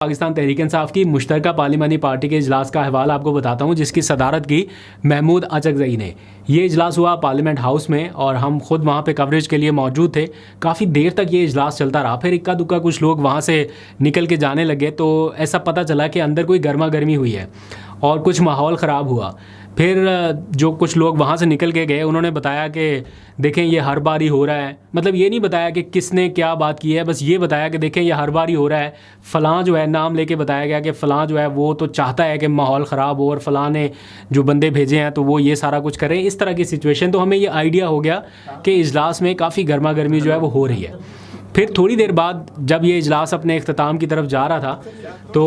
पाकिस्तान तहरीक इंसाफ की मुश्तरका पार्लिमानी पार्टी के इजलास का अहवाल आपको बताता हूँ, जिसकी सदारत की महमूद अचकज़ई ने। ये इजलास हुआ पार्लियामेंट हाउस में और हम खुद वहाँ पे कवरेज के लिए मौजूद थे। काफ़ी देर तक ये इजलास चलता रहा। फिर इक्का दुक्का कुछ लोग वहाँ से निकल के जाने लगे तो ऐसा पता चला कि अंदर कोई गर्मा गर्मी हुई है और कुछ माहौल ख़राब हुआ। फिर जो कुछ लोग वहाँ से निकल के गए उन्होंने बताया कि देखें ये हर बार ही हो रहा है। मतलब ये नहीं बताया कि किसने क्या बात की है, बस ये बताया कि देखें ये हर बार ही हो रहा है। फ़लाँ जो है नाम लेके बताया गया कि फ़लाँ जो है वो तो चाहता है कि माहौल ख़राब हो और फ़लाँ ने जो बंदे भेजे हैं तो वो ये सारा कुछ करें, इस तरह की सिचुएशन। तो हमें ये आइडिया हो गया कि इजलास में काफ़ी गर्मा गर्मी जो है वो हो रही है। फिर थोड़ी देर बाद जब ये इजलास अपने इख्तिताम की तरफ जा रहा था तो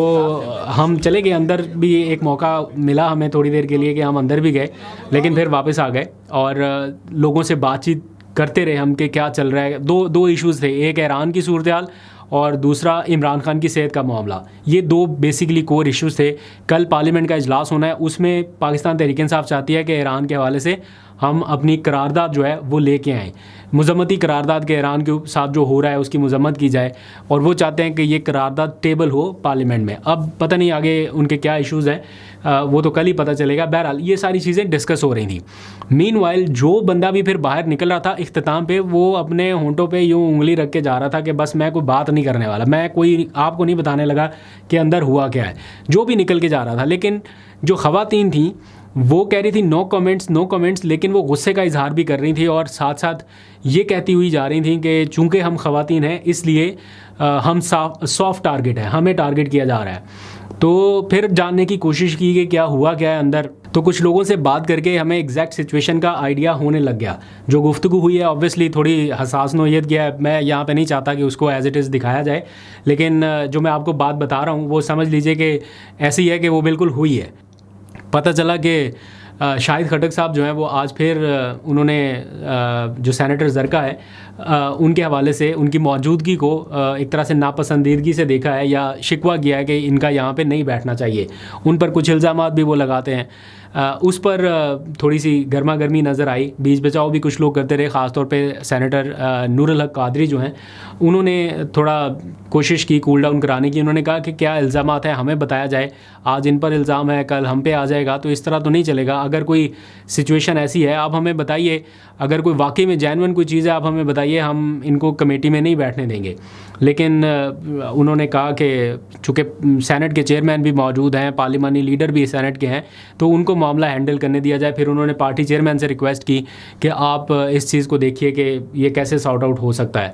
हम चले गए अंदर। भी एक मौका मिला हमें थोड़ी देर के लिए कि हम अंदर भी गए, लेकिन फिर वापस आ गए और लोगों से बातचीत करते रहे हम कि क्या चल रहा है। दो इश्यूज़ थे, एक ईरान की सूरत हाल और दूसरा इमरान खान की सेहत का मामला। ये दो बेसिकली कोर इश्यूज़ थे। कल पार्लियामेंट का इजलास होना है, उसमें पाकिस्तान तहरीक इंसाफ चाहती है कि ईरान के हवाले से हम अपनी करारदाद जो है वो लेके आएँ। मज़म्मती करारदाद के ईरान के साथ जो हो रहा है उसकी मज़म्मत की जाए और वो चाहते हैं कि ये करारदाद टेबल हो पार्लियामेंट में। अब पता नहीं आगे उनके क्या इश्यूज़ हैं, वो तो कल ही पता चलेगा। बहरहाल ये सारी चीज़ें डिस्कस हो रही थी। मीनवाइल जो बंदा भी फिर बाहर निकल रहा था इख्तिताम पे, वो अपने होंठों पे यूँ उंगली रख के जा रहा था कि बस मैं कोई बात नहीं करने वाला, मैं कोई आपको नहीं बताने लगा कि अंदर हुआ क्या है। जो भी निकल के जा रहा था, लेकिन जो ख़वातीन थी वो कह रही थी नो कमेंट्स, लेकिन वो गुस्से का इजहार भी कर रही थी और साथ साथ ये कहती हुई जा रही थी कि चूँकि हम ख़वातीन हैं इसलिए हम सॉफ्ट टारगेट है, हमें टारगेट किया जा रहा है। तो फिर जानने की कोशिश की कि क्या हुआ क्या है अंदर। तो कुछ लोगों से बात करके हमें एग्जैक्ट सिचुएशन का आइडिया होने लग गया। जो गुफ्तगू हुई है ऑब्वियसली थोड़ी हसास नोयत की है, मैं यहाँ पे नहीं चाहता कि उसको एज इट इज़ दिखाया जाए, लेकिन जो मैं आपको बात बता रहा हूँ वो समझ लीजिए कि ऐसी है कि वो बिल्कुल हुई है। पता चला कि शाहिद खटक साहब जो हैं वो आज फिर उन्होंने जो सेनेटर ज़रका है उनके हवाले से उनकी मौजूदगी को एक तरह से नापसंदीदगी से देखा है या शिकवा किया है कि इनका यहाँ पे नहीं बैठना चाहिए। उन पर कुछ इल्ज़ामात भी वो लगाते हैं। उस पर थोड़ी सी गर्मा गर्मी नज़र आई। बीच बचाव भी कुछ लोग करते रहे, ख़ासतौर पे सेनेटर नूरुल हक कादरी जो हैं उन्होंने थोड़ा कोशिश की कूल डाउन कराने की। उन्होंने कहा कि क्या इल्ज़ामात है हमें बताया जाए, आज इन पर इल्ज़ाम है कल हम पे आ जाएगा, तो इस तरह तो नहीं चलेगा। अगर कोई सिचुएशन ऐसी है आप हमें बताइए, अगर कोई वाकई में जेन्युइन कोई चीज़ है आप हमें बताइए, हम इनको कमेटी में नहीं बैठने देंगे। लेकिन उन्होंने कहा कि चूँकि सेनेट के चेयरमैन भी मौजूद हैं, पार्लिमानी लीडर भी सेनेट के हैं, तो उनको मामला हैंडल करने दिया जाए। फिर उन्होंने पार्टी चेयरमैन से रिक्वेस्ट की कि आप इस चीज़ को देखिए कि ये कैसे सॉर्ट आउट हो सकता है।